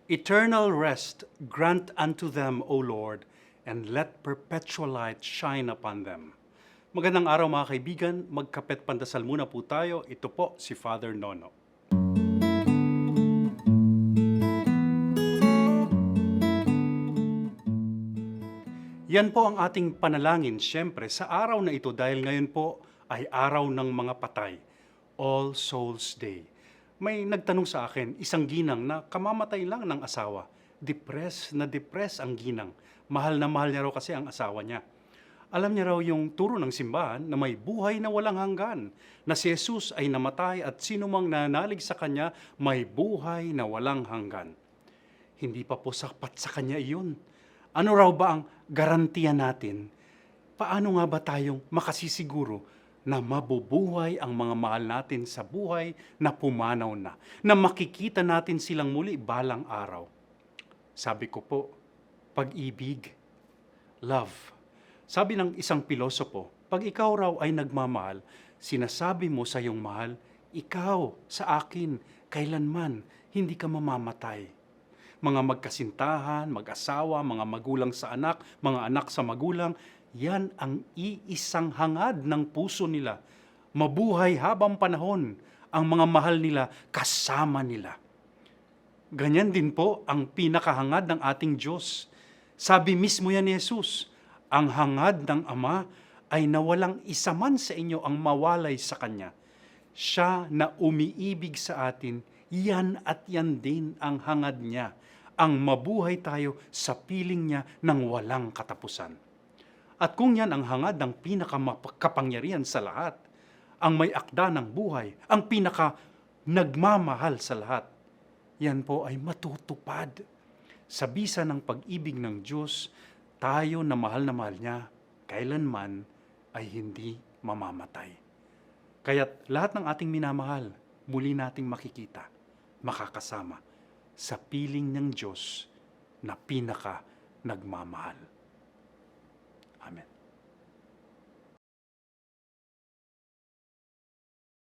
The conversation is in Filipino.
Eternal rest grant unto them, O Lord, and let perpetual light shine upon them. Magandang araw mga kaibigan, magkapet pandasal muna po tayo. Ito po si Father Nono. Yan po ang ating panalangin siyempre sa araw na ito dahil ngayon po ay araw ng mga patay, All Souls Day. May nagtanong sa akin, isang ginang na kamamatay lang ng asawa. Depressed na depressed ang ginang. Mahal na mahal niya raw kasi ang asawa niya. Alam niya raw yung turo ng simbahan na may buhay na walang hanggan, na si Jesus ay namatay at sino mang nanalig sa kanya may buhay na walang hanggan. Hindi pa po sapat sa kanya iyon. Ano raw ba ang garantiya natin? Paano nga ba tayong makasisiguro na mabubuhay ang mga mahal natin sa buhay na pumanaw na makikita natin silang muli balang araw? Sabi ko po, pag-ibig, love. Sabi ng isang pilosopo, pag ikaw raw ay nagmamahal, sinasabi mo sa iyong mahal, ikaw sa akin, kailanman hindi ka mamamatay. Mga magkasintahan, mag-asawa, mga magulang sa anak, mga anak sa magulang, yan ang iisang hangad ng puso nila. Mabuhay habang panahon ang mga mahal nila kasama nila. Ganyan din po ang pinakahangad ng ating Diyos. Sabi mismo yan ni Jesus, ang hangad ng Ama ay nawalang isa man sa inyo ang mawalay sa Kanya. Siya na umiibig sa atin, yan at yan din ang hangad niya, ang mabuhay tayo sa piling niya ng walang katapusan. At kung yan ang hangad ng pinakakapangyarihan sa lahat, ang may akda ng buhay, ang pinaka nagmamahal sa lahat, yan po ay matutupad. Sa bisa ng pag-ibig ng Diyos, tayo na mahal niya, kailanman ay hindi mamamatay. Kaya't lahat ng ating minamahal, muli nating makikita, makakasama sa piling ng Diyos na pinaka nagmamahal. Amen.